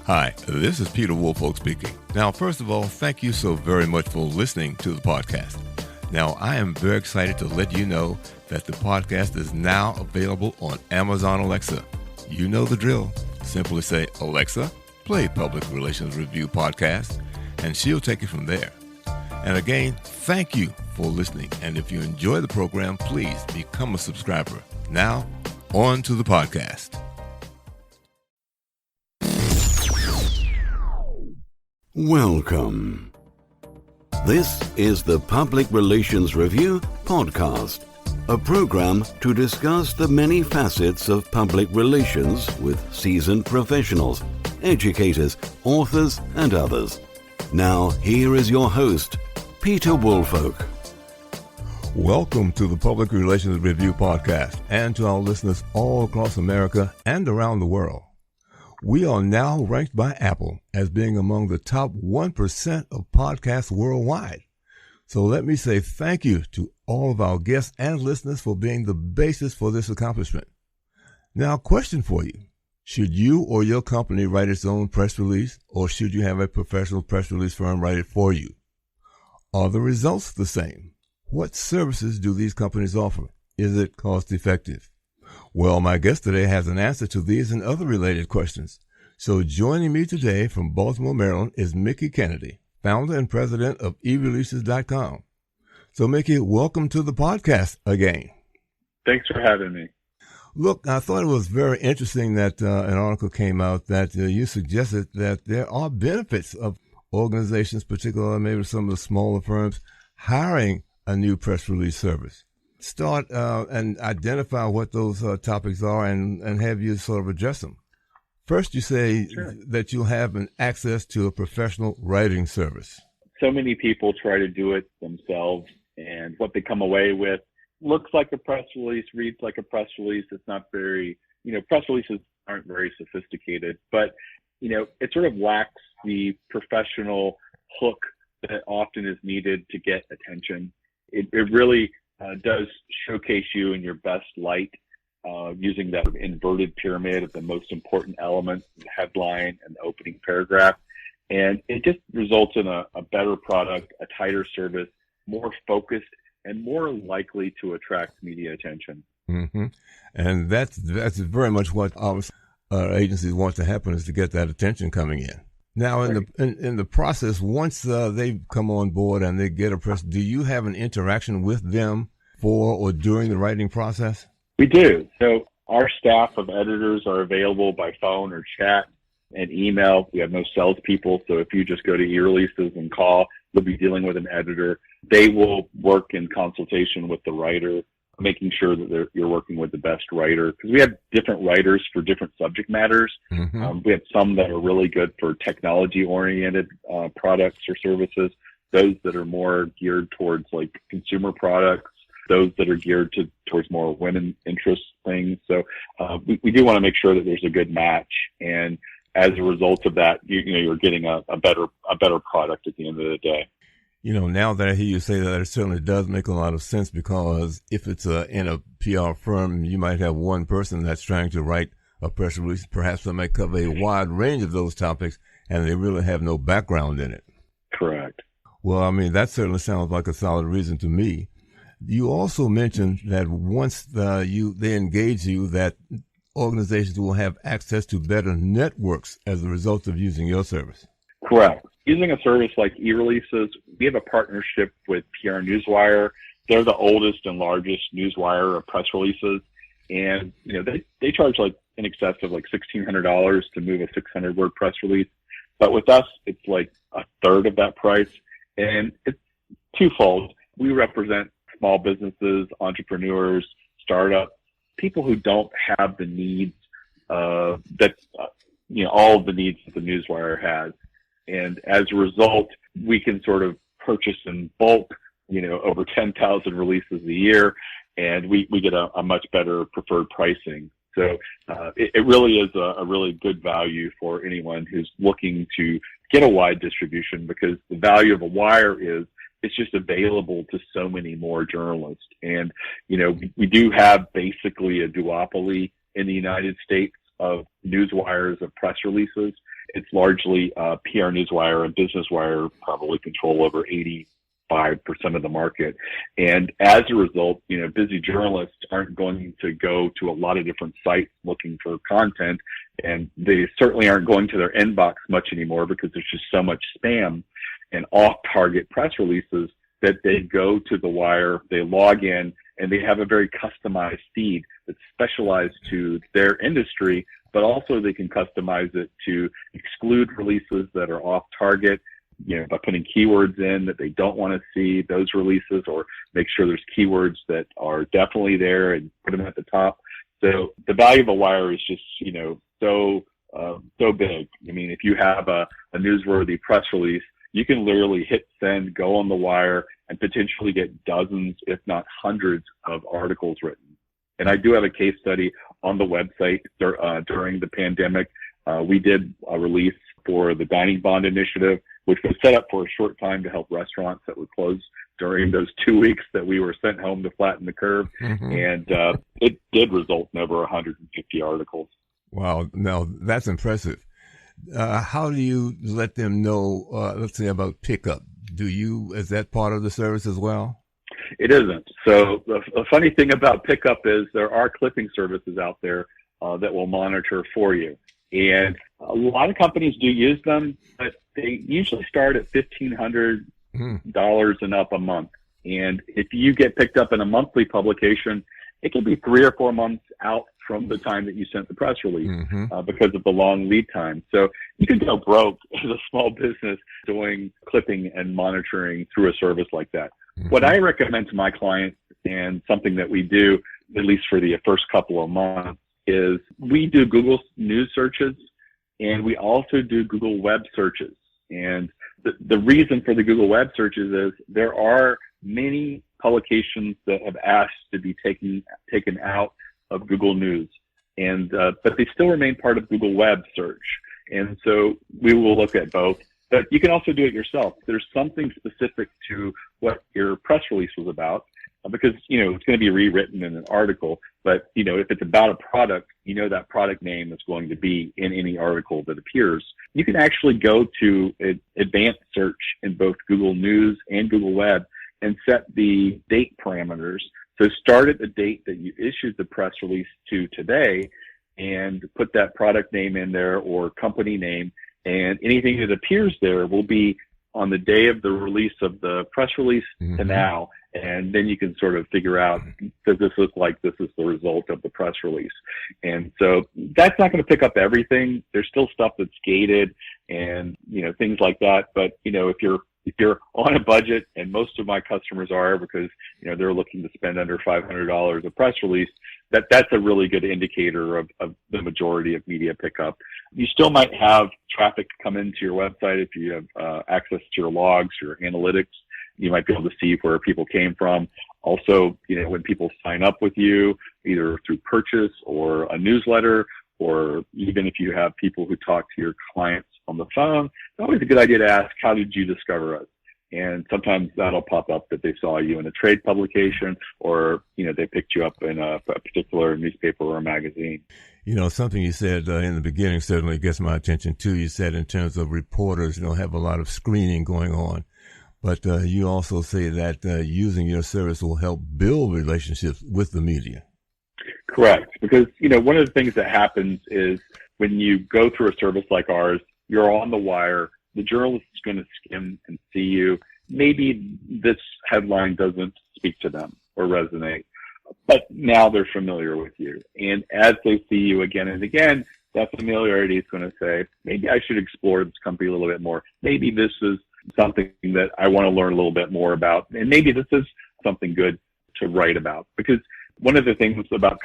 Hi, this is Peter Woolfolk speaking. Now, first of all, thank you so very much for listening to the podcast. Now, I am very excited to let you know that the podcast is now available on Amazon Alexa. You know the drill. Simply say, Alexa, play Public Relations Review Podcast, and she'll take it from there. And again, thank you for listening. And if you enjoy the program, please become a subscriber. Now, on to the podcast. Welcome. This is the Public Relations Review Podcast, a program to discuss the many facets of public relations with seasoned professionals, educators, authors, and others. Now, here is your host, Peter Woolfolk. Welcome to the Public Relations Review Podcast and to our listeners all across America and around the world. We are now ranked by Apple as being among the top 1% of podcasts worldwide. So let me say thank you to all of our guests and listeners for being the basis for this accomplishment. Now, question for you. Should you or your company write its own press release, or should you have a professional press release firm write it for you? Are the results the same? What services do these companies offer? Is it cost effective? Well, my guest today has an answer to these and other related questions. So joining me today from Baltimore, Maryland is Mickie Kennedy, founder and president of eReleases.com. So Mickie, welcome to the podcast again. Thanks for having me. Look, I thought it was very interesting that an article came out that you suggested that there are benefits of organizations, particularly maybe some of the smaller firms, hiring a new press release service. Start and identify what those topics are and have you sort of address them. First, you say that you'll have an access to a professional writing service. So many people try to do it themselves, and what they come away with looks like a press release, reads like a press release. It's not very, press releases aren't very sophisticated, but, it sort of lacks the professional hook that often is needed to get attention. It really does showcase you in your best light, using that inverted pyramid of the most important elements, the headline and the opening paragraph. And it just results in a better product, a tighter service, more focused, and more likely to attract media attention. Mm-hmm. And that's very much what our agencies want to happen, is to get that attention coming in. Now, in the process, once they come on board and they get a press, do you have an interaction with them for or during the writing process? We do. So our staff of editors are available by phone or chat and email. We have no salespeople, so if you just go to eReleases and call, you'll be dealing with an editor. They will work in consultation with the writer, making sure that you're working with the best writer, because we have different writers for different subject matters. Mm-hmm. We have some that are really good for technology-oriented products or services, those that are more geared towards like consumer products, those that are geared towards more women interest things. So we do want to make sure that there's a good match, and as a result of that, you're getting a better product at the end of the day. Now that I hear you say that, it certainly does make a lot of sense, because if it's in a PR firm, you might have one person that's trying to write a press release. Perhaps they might cover a wide range of those topics, and they really have no background in it. Correct. Well, that certainly sounds like a solid reason to me. You also mentioned that once they engage you, that organizations will have access to better networks as a result of using your service. Correct. Using a service like eReleases, we have a partnership with PR Newswire. They're the oldest and largest newswire of press releases, and they charge like in excess of like $1,600 to move a 600-word press release. But with us, it's like a third of that price, and it's twofold. We represent small businesses, entrepreneurs, startups, people who don't have the needs all of the needs that the newswire has. And as a result, we can sort of purchase in bulk, over 10,000 releases a year, and we get a much better preferred pricing. So it really is a really good value for anyone who's looking to get a wide distribution, because the value of a wire is it's just available to so many more journalists. And, we do have basically a duopoly in the United States of newswires, of press releases. it's largely PR Newswire and Business Wire probably control over 85% of the market. And as a result, busy journalists aren't going to go to a lot of different sites looking for content, and they certainly aren't going to their inbox much anymore because there's just so much spam and off-target press releases that they go to the wire, they log in, and they have a very customized feed that's specialized to their industry, but also they can customize it to exclude releases that are off-target, by putting keywords in that they don't want to see those releases, or make sure there's keywords that are definitely there and put them at the top. So the value of a wire is just, so big. I mean, if you have a newsworthy press release, you can literally hit send, go on the wire, and potentially get dozens, if not hundreds, of articles written. And I do have a case study on the website during the pandemic. We did a release for the Dining Bond Initiative, which was set up for a short time to help restaurants that were closed during those 2 weeks that we were sent home to flatten the curve. Mm-hmm. And it did result in over 150 articles. Wow. Now, that's impressive. How do you let them know, let's say, about pickup? Is that part of the service as well? It isn't. So the funny thing about pickup is there are clipping services out there that will monitor for you. And a lot of companies do use them, but they usually start at $1,500 and up a month. And if you get picked up in a monthly publication, it can be 3 or 4 months out from the time that you sent the press release because of the long lead time. So you can go broke as a small business doing clipping and monitoring through a service like that. Mm-hmm. What I recommend to my clients, and something that we do, at least for the first couple of months, is we do Google News searches, and we also do Google Web searches. And the reason for the Google Web searches is there are many publications that have asked to be taken out of Google News, and but they still remain part of Google Web search. And so we will look at both. But you can also do it yourself. There's something specific to what your press release was about, because, it's going to be rewritten in an article. But, if it's about a product, that product name is going to be in any article that appears. You can actually go to an advanced search in both Google News and Google Web and set the date parameters. So start at the date that you issued the press release to today and put that product name in there or company name, and anything that appears there will be on the day of the release of the press release to now. And then you can sort of figure out, does this look like this is the result of the press release? And so that's not going to pick up everything. There's still stuff that's gated and, things like that. But, if you're on a budget, and most of my customers are, because, they're looking to spend under $500 a press release, that's a really good indicator of the majority of media pickup. You still might have traffic come into your website if you have access to your logs, your analytics. You might be able to see where people came from. Also, when people sign up with you, either through purchase or a newsletter, or even if you have people who talk to your clients on the phone, it's always a good idea to ask, how did you discover us? And sometimes that'll pop up that they saw you in a trade publication, or, they picked you up in a particular newspaper or a magazine. Something you said in the beginning certainly gets my attention too. You said in terms of reporters, have a lot of screening going on. But you also say that using your service will help build relationships with the media. Correct. Because, one of the things that happens is when you go through a service like ours, you're on the wire. The journalist is going to skim and see you. Maybe this headline doesn't speak to them or resonate, but now they're familiar with you. And as they see you again and again, that familiarity is going to say, maybe I should explore this company a little bit more. Maybe this is something that I want to learn a little bit more about. And maybe this is something good to write about. Because one of the things about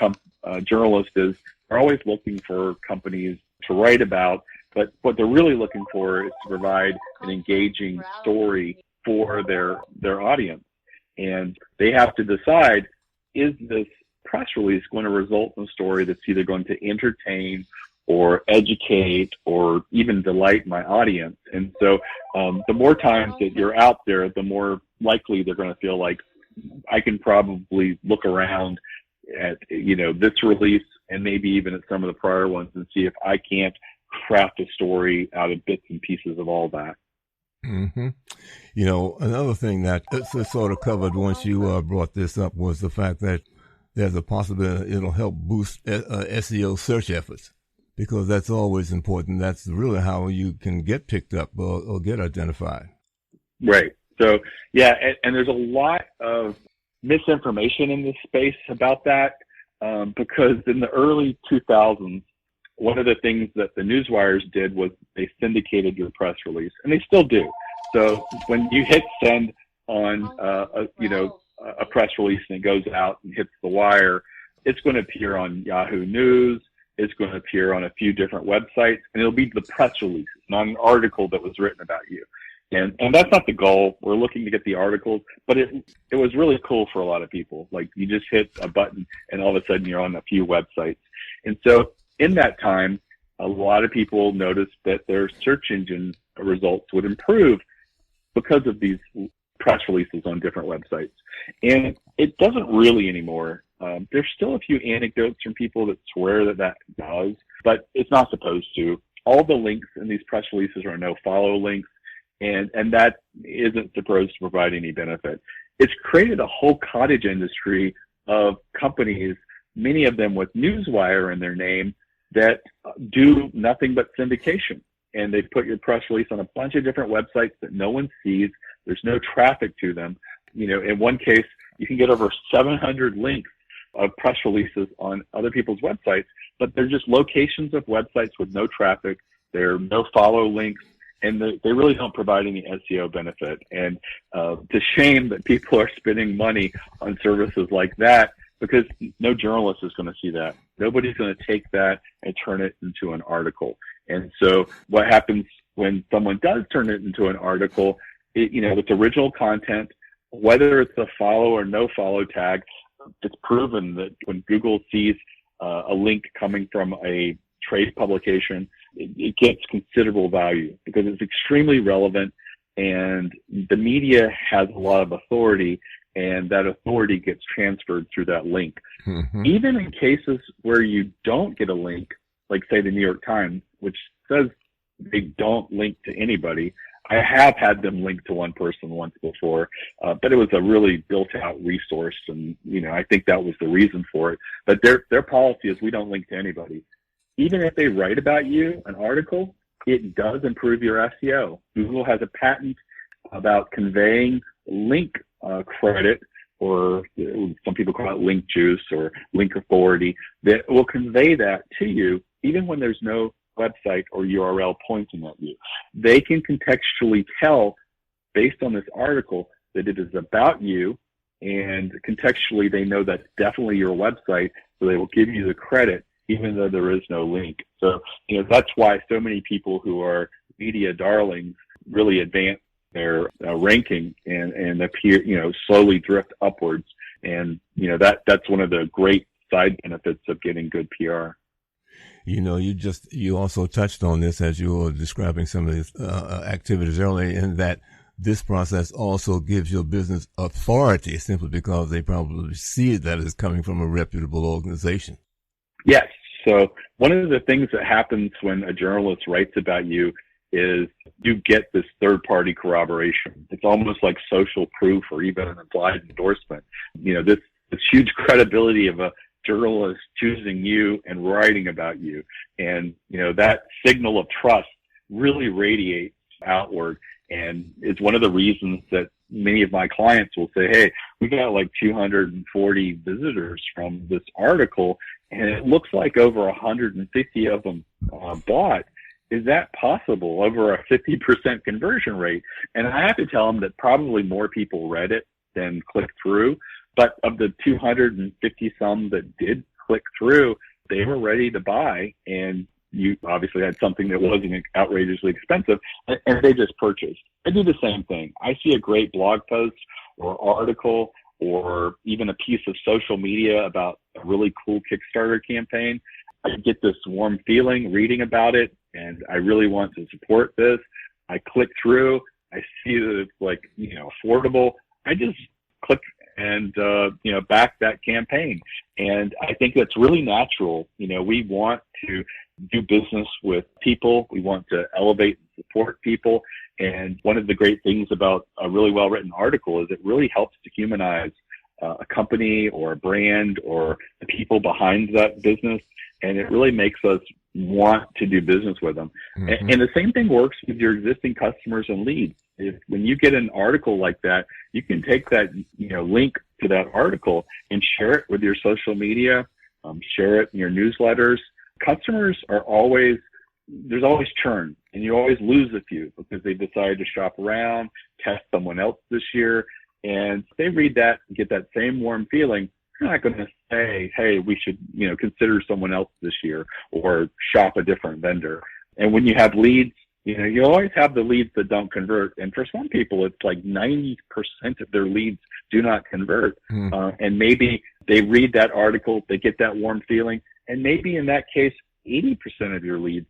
journalists is they're always looking for companies to write about, but what they're really looking for is to provide an engaging story for their audience. And they have to decide, is this press release going to result in a story that's either going to entertain or educate or even delight my audience? And so the more times that you're out there, the more likely they're going to feel like, I can probably look around at, this release and maybe even at some of the prior ones and see if I can't craft a story out of bits and pieces of all that. Mm-hmm. You know, another thing that it's sort of covered once you brought this up was the fact that there's a possibility it'll help boost SEO search efforts, because that's always important. That's really how you can get picked up or get identified. Right. So, yeah, and there's a lot of misinformation in this space about that, because in the early 2000s, one of the things that the newswires did was they syndicated your press release, and they still do. So when you hit send on a press release and it goes out and hits the wire, it's going to appear on Yahoo News. It's going to appear on a few different websites, and it'll be the press release, not an article that was written about you. And that's not the goal. We're looking to get the articles, but it was really cool for a lot of people. Like, you just hit a button and all of a sudden you're on a few websites. And so in that time, a lot of people noticed that their search engine results would improve because of these press releases on different websites. And it doesn't really anymore. There's still a few anecdotes from people that swear that does, but it's not supposed to. All the links in these press releases are no follow links, and that isn't supposed to provide any benefit. It's created a whole cottage industry of companies, many of them with Newswire in their name, that do nothing but syndication. And they put your press release on a bunch of different websites that no one sees. There's no traffic to them. You know, in one case, you can get over 700 links of press releases on other people's websites, but they're just locations of websites with no traffic. There are no follow links, and they really don't provide any SEO benefit. And it's a shame that people are spending money on services like that, because no journalist is going to see that. Nobody's going to take that and turn it into an article. And so what happens when someone does turn it into an article, with original content, whether it's a follow or no follow tag, it's proven that when Google sees a link coming from a trade publication, it gets considerable value because it's extremely relevant, and the media has a lot of authority, and that authority gets transferred through that link. Mm-hmm. Even in cases where you don't get a link, like say the New York Times, which says they don't link to anybody. I have had them link to one person once before, but it was a really built-out resource, and I think that was the reason for it. But their policy is we don't link to anybody. Even if they write about you, an article, it does improve your SEO. Google has a patent about conveying link credit, or some people call it link juice or link authority, that will convey that to you even when there's no website or URL pointing at you. They can contextually tell, based on this article, that it is about you, and contextually they know that's definitely your website, so they will give you the credit even though there is no link. So, that's why so many people who are media darlings really advance their ranking and appear, slowly drift upwards. And, that's one of the great side benefits of getting good PR. You also touched on this as you were describing some of these activities earlier, in that this process also gives your business authority simply because they probably see that it's coming from a reputable organization. Yes. So one of the things that happens when a journalist writes about you is you get this third-party corroboration. It's almost like social proof or even an implied endorsement. This huge credibility of a journalist choosing you and writing about you. And, that signal of trust really radiates outward, and is one of the reasons that many of my clients will say, hey, we got like 240 visitors from this article, and it looks like over 150 of them bought. Is that possible? Over a 50% conversion rate? And I have to tell them that probably more people read it than clicked through. But of the 250 some that did click through, they were ready to buy, and you obviously had something that wasn't outrageously expensive, and they just purchased. I do the same thing. I see a great blog post or article or even a piece of social media about a really cool Kickstarter campaign. I get this warm feeling reading about it, and I really want to support this. I click through. I see that it's affordable. I just click and, back that campaign. And I think that's really natural. We want to do business with people. We want to elevate and support people. And one of the great things about a really well-written article is it really helps to humanize a company or a brand or the people behind that business. And it really makes us want to do business with them. Mm-hmm. And the same thing works with your existing customers and leads. When you get an article like that, you can take that, link to that article and share it with your social media, share it in your newsletters. Customers there's always churn, and you always lose a few because they decided to shop around, test someone else this year. And if they read that and get that same warm feeling, you're not going to say, hey, we should, consider someone else this year or shop a different vendor. And when you have leads, you always have the leads that don't convert. And for some people, it's like 90% of their leads do not convert. And maybe they read that article, they get that warm feeling, and maybe in that case, 80% of your leads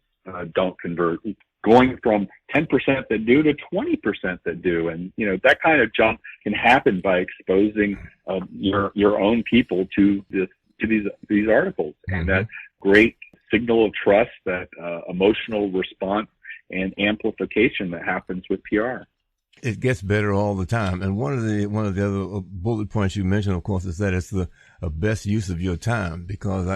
don't convert, going from 10% that do to 20% that do. And, that kind of jump can happen by exposing your own people to these articles. Mm-hmm. And that great signal of trust, that emotional response and amplification that happens with PR. It gets better all the time. And one of the other bullet points you mentioned, of course, is that it's the best use of your time, because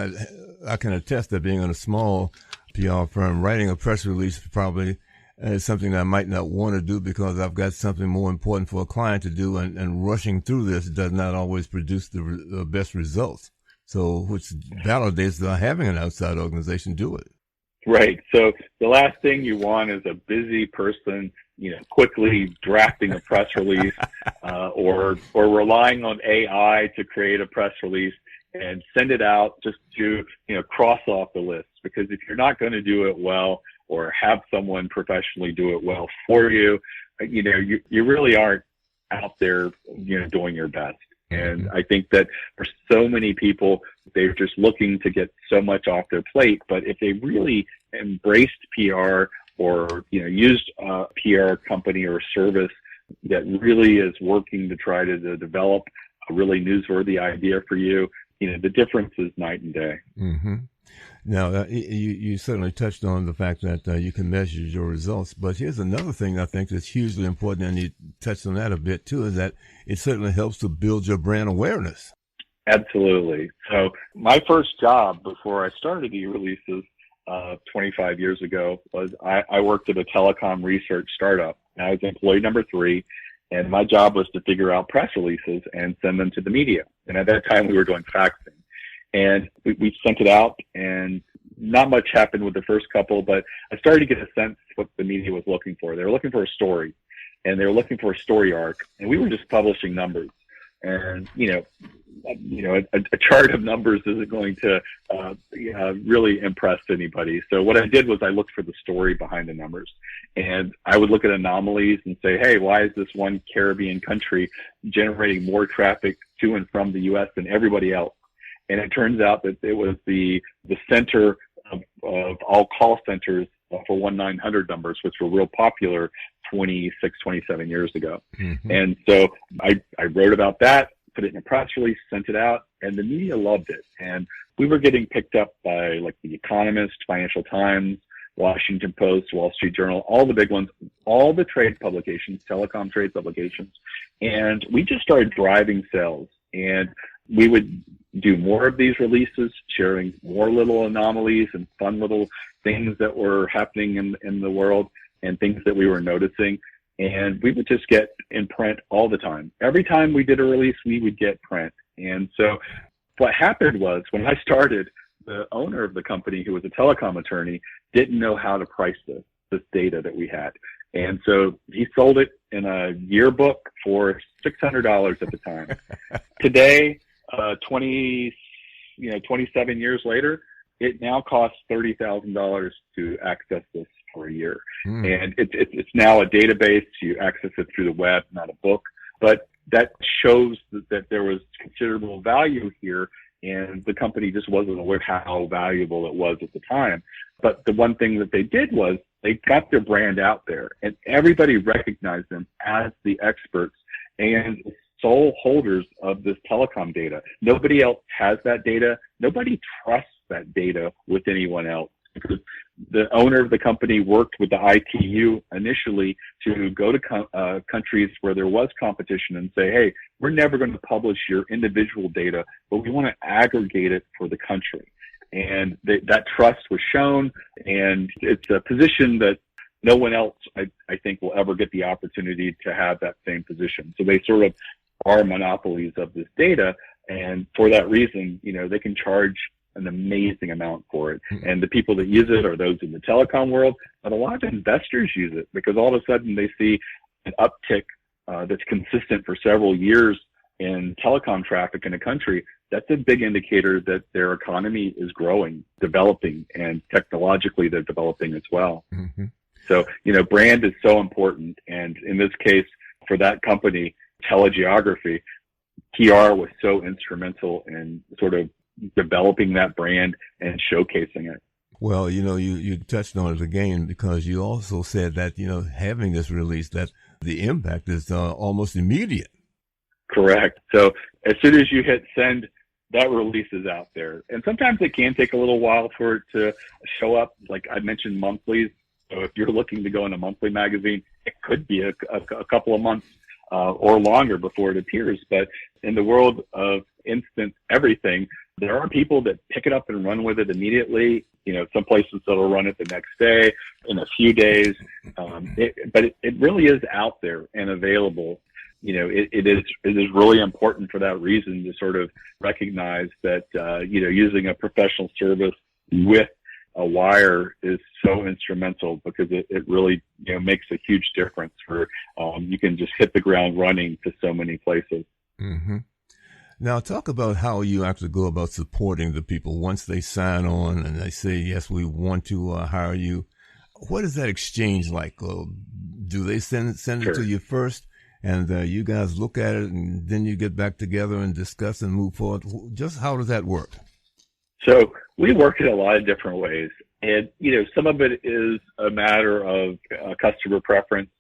I can attest that being in a small PR firm, writing a press release probably is something that I might not want to do because I've got something more important for a client to do, and rushing through this does not always produce the best results. So, which validates that having an outside organization do it. Right. So the last thing you want is a busy person, quickly drafting a press release, or relying on AI to create a press release and send it out just to, cross off the list. Because if you're not going to do it well, or have someone professionally do it well for you, you really aren't out there, doing your best. And I think that for so many people, they're just looking to get so much off their plate. But if they really embraced PR, or, used a PR company or service that really is working to try to develop a really newsworthy idea for you, the difference is night and day. Mm-hmm. Now, you certainly touched on the fact that you can measure your results, but here's another thing I think that's hugely important, and you touched on that a bit too, is that it certainly helps to build your brand awareness. Absolutely. So my first job before I started e-releases 25 years ago was I worked at a telecom research startup. I was employee number 3, and my job was to figure out press releases and send them to the media. And at that time, we were doing faxing. And we sent it out, and not much happened with the first couple, but I started to get a sense of what the media was looking for. They were looking for a story, and they were looking for a story arc, and we were just publishing numbers. And, a chart of numbers isn't going to really impress anybody. So what I did was I looked for the story behind the numbers, and I would look at anomalies and say, hey, why is this one Caribbean country generating more traffic to and from the U.S. than everybody else? And it turns out that it was the center of all call centers for 1-900 numbers, which were real popular 26, 27 years ago. Mm-hmm. And so I wrote about that, put it in a press release, sent it out, and the media loved it. And we were getting picked up by like The Economist, Financial Times, Washington Post, Wall Street Journal, all the big ones, all the trade publications, telecom trade publications. And we just started driving sales. And we would do more of these releases, sharing more little anomalies and fun little things that were happening in the world and things that we were noticing. And we would just get in print all the time. Every time we did a release, we would get print. And so what happened was, when I started, the owner of the company, who was a telecom attorney, didn't know how to price this data that we had. And so he sold it in a yearbook for $600 at the time. Today, 27 years later, it now costs $30,000 to access this for a year. And it's now a database. You access it through the web, not a book. But that shows that there was considerable value here, and the company just wasn't aware how valuable it was at the time. But the one thing that they did was they got their brand out there, and everybody recognized them as the experts. And sole holders of this telecom data. Nobody else has that data. Nobody trusts that data with anyone else. Because the owner of the company worked with the ITU initially to go to countries where there was competition and say, hey, we're never going to publish your individual data, but we want to aggregate it for the country. And that trust was shown, and it's a position that no one else, I think, will ever get the opportunity to have that same position. So they sort of are monopolies of this data, and for that reason, they can charge an amazing amount for it. And the people that use it are those in the telecom world, but a lot of investors use it because all of a sudden they see an uptick that's consistent for several years in telecom traffic in a country. That's a big indicator that their economy is growing, developing, and technologically they're developing as well. Mm-hmm. So, brand is so important. And in this case, for that company, telegeography, PR was so instrumental in sort of developing that brand and showcasing it. Well, you touched on it again because you also said that, having this release, that the impact is almost immediate. Correct. So as soon as you hit send, that release is out there. And sometimes it can take a little while for it to show up. Like I mentioned, monthlies. So if you're looking to go in a monthly magazine, it could be a couple of months or longer before it appears. But in the world of instant everything, there are people that pick it up and run with it immediately. Some places that'll run it the next day, in a few days. But it really is out there and available. It is really important for that reason to sort of recognize that, using a professional service with a wire is so instrumental because it really, makes a huge difference for, you can just hit the ground running to so many places. Mm-hmm. Now, talk about how you actually go about supporting the people once they sign on and they say, yes, we want to hire you. What is that exchange like? Do they send it to you first and you guys look at it and then you get back together and discuss and move forward? Just how does that work? So we work in a lot of different ways. And, some of it is a matter of customer preference.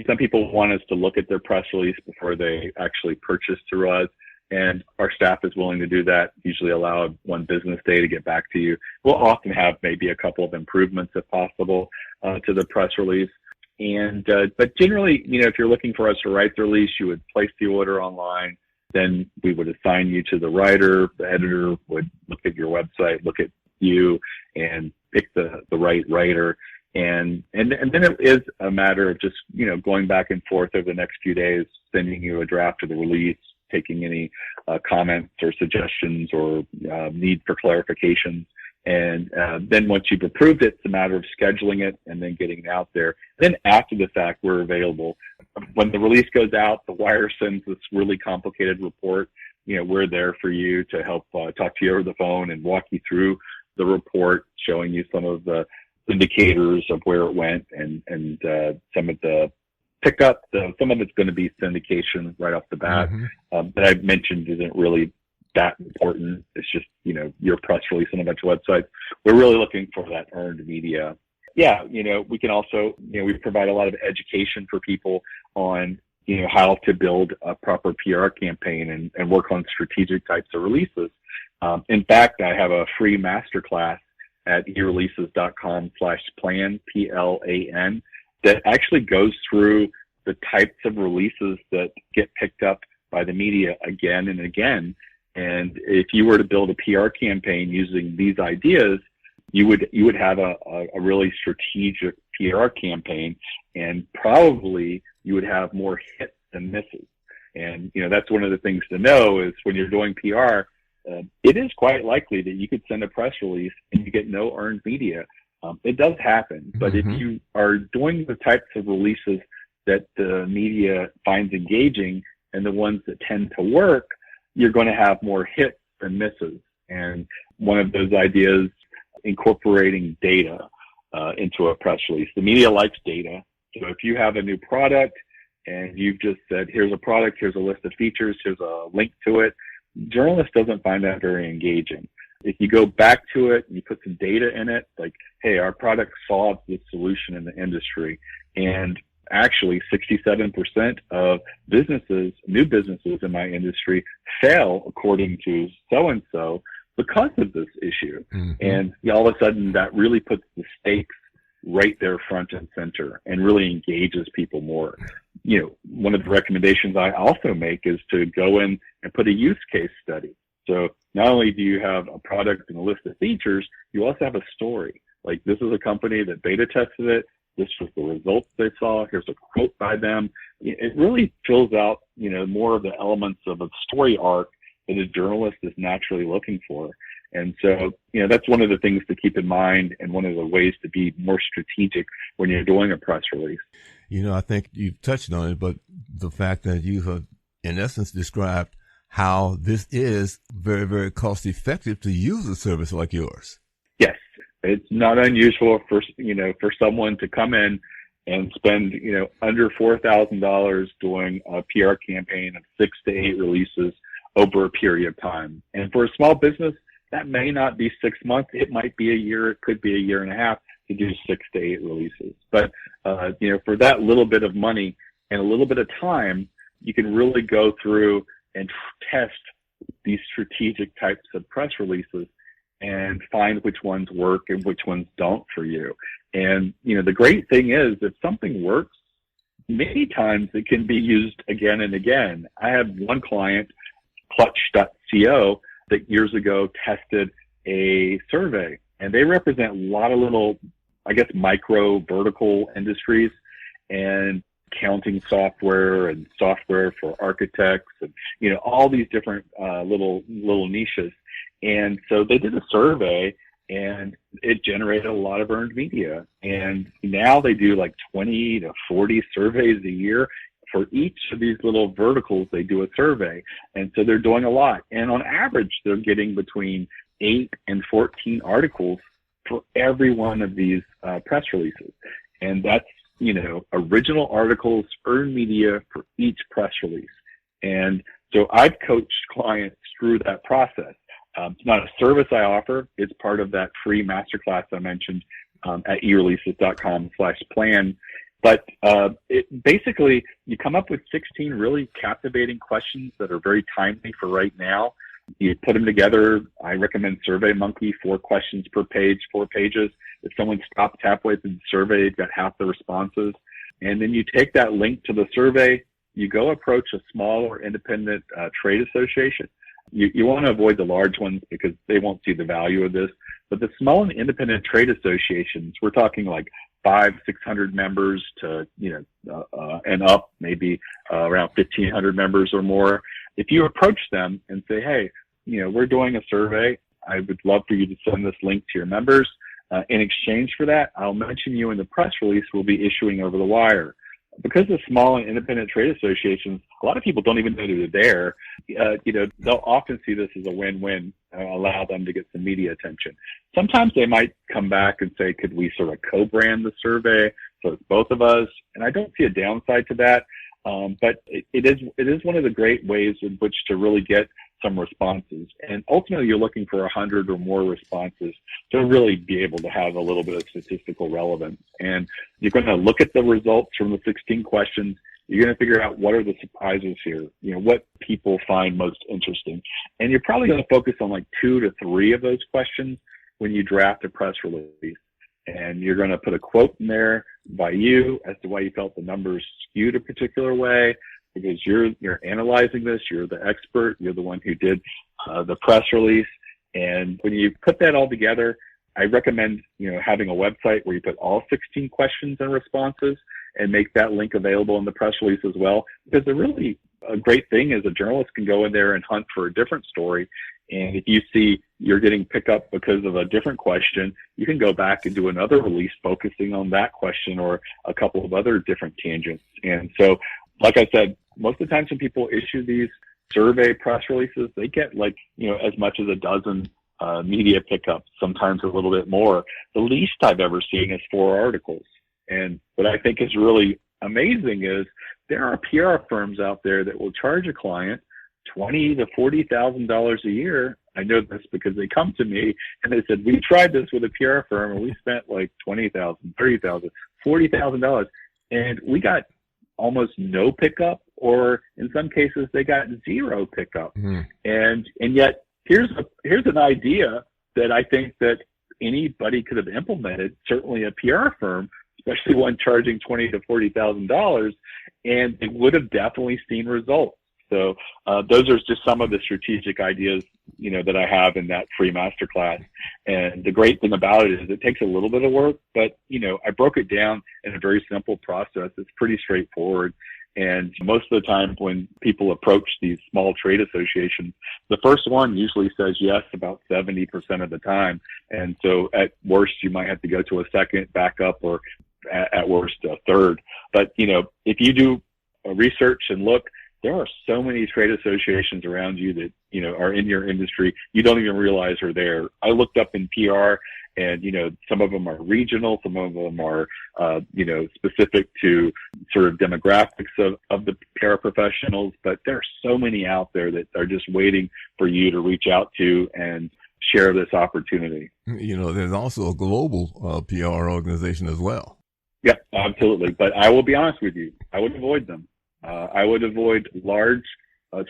Some people want us to look at their press release before they actually purchase through us. And our staff is willing to do that, usually allow one business day to get back to you. We'll often have maybe a couple of improvements, if possible, to the press release. And but generally, if you're looking for us to write the release, you would place the order online. Then we would assign you to the writer. The editor would look at your website, look at you, and pick the right writer. And then it is a matter of just, going back and forth over the next few days, sending you a draft of the release, taking any comments or suggestions or need for clarifications. And then once you've approved it, it's a matter of scheduling it and then getting it out there. Then after the fact, we're available. When the release goes out, the wire sends this really complicated report. We're there for you to help talk to you over the phone and walk you through the report, showing you some of the indicators of where it went and some of the pickup. Some of it's going to be syndication right off the bat. Mm-hmm. That I've mentioned isn't really that important. It's just, your press release on a bunch of websites. We're really looking for that earned media. Yeah, we can also, we provide a lot of education for people on, how to build a proper PR campaign and work on strategic types of releases. In fact, I have a free masterclass at ereleases.com/plan, PLAN, that actually goes through the types of releases that get picked up by the media again and again. And if you were to build a PR campaign using these ideas, you would have a really strategic PR campaign, and probably you would have more hits than misses. And, that's one of the things to know is when you're doing PR, it is quite likely that you could send a press release and you get no earned media. It does happen, but if you are doing the types of releases that the media finds engaging and the ones that tend to work, you're going to have more hits than misses. And one of those ideas, incorporating data into a press release. The media likes data. So if you have a new product and you've just said, here's a product, here's a list of features, here's a link to it, journalist doesn't find that very engaging. If you go back to it and you put some data in it, like, hey, our product solves this solution in the industry, and actually 67% of new businesses in my industry fail according to so-and-so because of this issue. Mm-hmm. And all of a sudden that really puts the stakes right there front and center and really engages people more. One of the recommendations I also make is to go in and put a use case study. So not only do you have a product and a list of features, you also have a story. Like, this is a company that beta tested it. This was the results they saw. Here's a quote by them. It really fills out, more of the elements of a story arc that a journalist is naturally looking for. And so, that's one of the things to keep in mind and one of the ways to be more strategic when you're doing a press release. I think you've touched on it, but the fact that you have, in essence, described how this is very, very cost effective to use a service like yours. Yes. It's not unusual for someone to come in and spend, under $4,000 doing a PR campaign of 6 to 8 releases over a period of time. And for a small business, that may not be 6 months. It might be a year. It could be a year and a half to do 6 to 8 releases. But, for that little bit of money and a little bit of time, you can really go through and test these strategic types of press releases and find which ones work and which ones don't for you. And, the great thing is, if something works, many times it can be used again and again. I have one client, clutch.co, that years ago tested a survey, and they represent a lot of little, micro vertical industries and accounting software and software for architects and, all these different little niches. And so they did a survey and it generated a lot of earned media. And now they do like 20 to 40 surveys a year. For each of these little verticals, they do a survey. And so they're doing a lot. And on average, they're getting between 8 and 14 articles for every one of these press releases. And that's, original articles, earned media for each press release. And so I've coached clients through that process. It's not a service I offer. It's part of that free masterclass I mentioned at ereleases.com/plan. But basically, you come up with 16 really captivating questions that are very timely for right now. You put them together. I recommend SurveyMonkey, 4 questions per page, 4 pages. If someone stops halfway through the survey, you've got half the responses. And then you take that link to the survey. You go approach a small or independent trade association. You want to avoid the large ones because they won't see the value of this. But the small and independent trade associations, we're talking like 500-600 members to, and up, maybe around 1,500 members or more. If you approach them and say, hey, we're doing a survey, I would love for you to send this link to your members. In exchange for that, I'll mention you in the press release we'll be issuing over the wire. Because of small and independent trade associations, a lot of people don't even know they're there. They'll often see this as a win-win, allow them to get some media attention. Sometimes they might come back and say, could we sort of co-brand the survey so it's both of us? And I don't see a downside to that. But it is one of the great ways in which to really get some responses. And ultimately, you're looking for 100 or more responses to really be able to have a little bit of statistical relevance. And you're going to look at the results from the 16 questions. You're going to figure out what are the surprises here, what people find most interesting. And you're probably going to focus on like 2 to 3 of those questions when you draft a press release. And you're going to put a quote in there by you as to why you felt the numbers skewed a particular way, because you're analyzing this, you're the expert, you're the one who did the press release. And when you put that all together, I recommend, having a website where you put all 16 questions and responses and make that link available in the press release as well. Because a great thing is a journalist can go in there and hunt for a different story. And if you see you're getting picked up because of a different question, you can go back and do another release focusing on that question or a couple of other different tangents. And so, like I said, most of the times when people issue these survey press releases, they get as much as a dozen media pickups, sometimes a little bit more. The least I've ever seen is 4 articles. And what I think is really amazing is there are PR firms out there that will charge a client $20,000 to $40,000 a year. I know this because they come to me and they said, we tried this with a PR firm and we spent like $20,000, $30,000, $40,000. and we got almost no pickup, or in some cases they got zero pickup. And yet here's an idea that I think that anybody could have implemented, certainly a PR firm, especially one charging $20,000 to $40,000, and it would have definitely seen results. So those are just some of the strategic ideas, that I have in that free masterclass. And the great thing about it is it takes a little bit of work, but I broke it down in a very simple process. It's pretty straightforward. And most of the time when people approach these small trade associations, the first one usually says yes about 70% of the time. And so at worst, you might have to go to a second, backup, or at worst, a third. But, if you do research and look, there are so many trade associations around you that, are in your industry. You don't even realize are there. I looked up in PR, and, some of them are regional, some of them are, specific to sort of demographics of the PR professionals, but there are so many out there that are just waiting for you to reach out to and share this opportunity. There's also a global PR organization as well. Yeah, absolutely. But I will be honest with you, I would avoid them. I would avoid large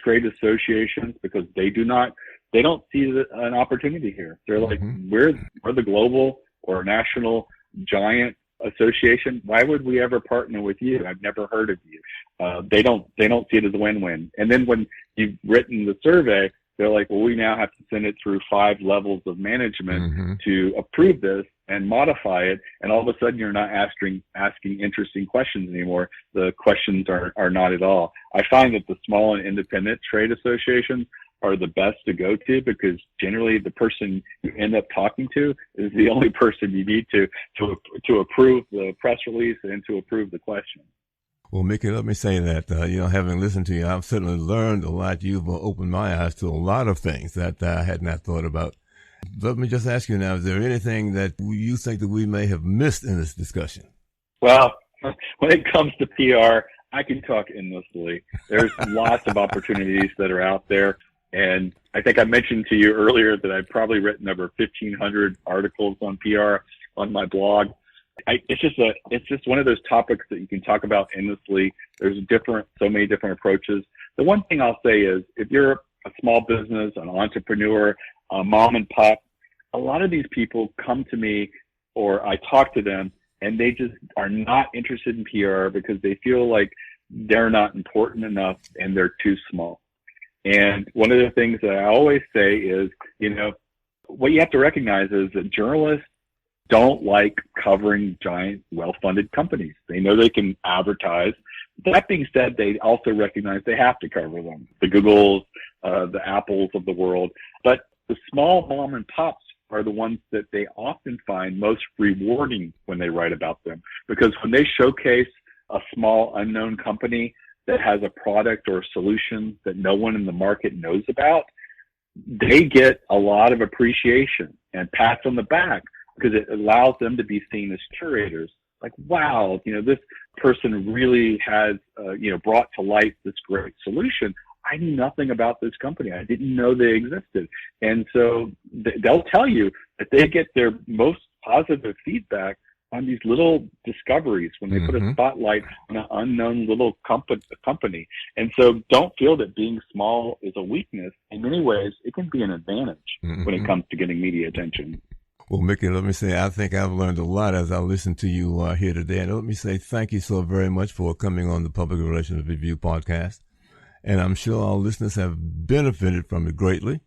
trade associations because they don't see an opportunity here. They're like, we're the global or national giant association. Why would we ever partner with you? I've never heard of you. They don't see it as a win-win. And then when you've written the survey, they're like, well, we now have to send it through 5 levels of management to approve this and modify it. And all of a sudden you're not asking interesting questions anymore. The questions are not at all. I find that the small and independent trade associations are the best to go to because generally the person you end up talking to is the only person you need to approve the press release and to approve the question. Well, Mickie, let me say that, having listened to you, I've certainly learned a lot. You've opened my eyes to a lot of things that I had not thought about. Let me just ask you now, is there anything that you think that we may have missed in this discussion? Well, when it comes to PR, I can talk endlessly. There's lots of opportunities that are out there. And I think I mentioned to you earlier that I've probably written over 1,500 articles on PR on my blog. It's just one of those topics that you can talk about endlessly. There's so many different approaches. The one thing I'll say is if you're a small business, an entrepreneur, a mom and pop, a lot of these people come to me or I talk to them and they just are not interested in PR because they feel like they're not important enough and they're too small. And one of the things that I always say is, what you have to recognize is that journalists don't like covering giant, well-funded companies. They know they can advertise. That being said, they also recognize they have to cover them, the Googles, the Apples of the world. But the small mom and pops are the ones that they often find most rewarding when they write about them. Because when they showcase a small unknown company that has a product or a solution that no one in the market knows about, they get a lot of appreciation and pats on the back because it allows them to be seen as curators. Like, wow, this person really has, brought to light this great solution. I knew nothing about this company. I didn't know they existed. And so they'll tell you that they get their most positive feedback on these little discoveries when they put a spotlight on an unknown little company. And so don't feel that being small is a weakness. In many ways, it can be an advantage when it comes to getting media attention. Well, Mickie, let me say, I think I've learned a lot as I listened to you here today. And let me say thank you so very much for coming on the Public Relations Review podcast. And I'm sure our listeners have benefited from it greatly.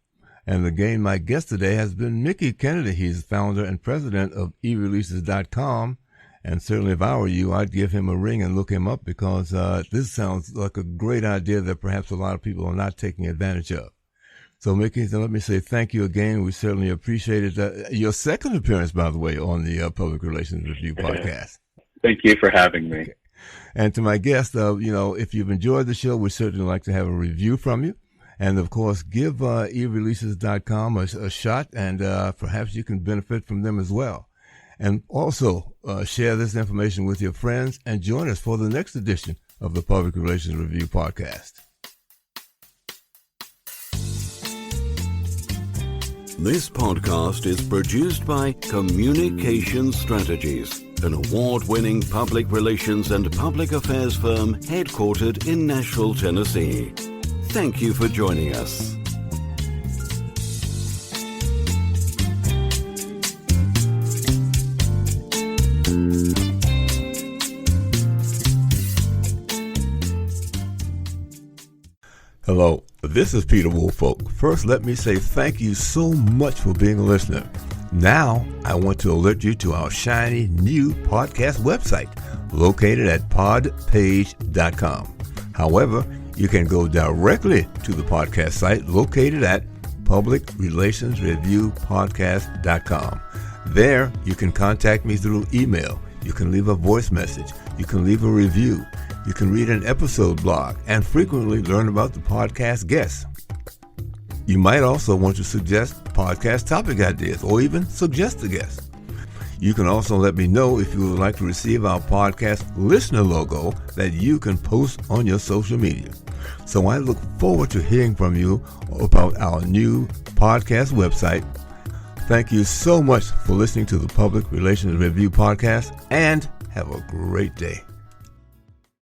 And again, my guest today has been Mickie Kennedy. He's founder and president of ereleases.com. And certainly if I were you, I'd give him a ring and look him up because this sounds like a great idea that perhaps a lot of people are not taking advantage of. So, Mickie, let me say thank you again. We certainly appreciate it. Your second appearance, by the way, on the Public Relations Review podcast. Thank you for having me. Okay. And to my guest, if you've enjoyed the show, we'd certainly like to have a review from you. And, of course, give ereleases.com a shot, and perhaps you can benefit from them as well. And also share this information with your friends and join us for the next edition of the Public Relations Review podcast. This podcast is produced by Communication Strategies an award-winning public relations and public affairs firm headquartered in Nashville, Tennessee. Thank you for joining us. Hello, this is Peter Woolfolk. First, let me say thank you so much for being a listener. Now, I want to alert you to our shiny new podcast website located at podpage.com. However, you can go directly to the podcast site located at publicrelationsreviewpodcast.com. There, you can contact me through email. You can leave a voice message. You can leave a review. You can read an episode blog and frequently learn about the podcast guests. You might also want to suggest podcast topic ideas or even suggest a guest. You can also let me know if you would like to receive our podcast listener logo that you can post on your social media. So I look forward to hearing from you about our new podcast website. Thank you so much for listening to the Public Relations Review podcast, and have a great day.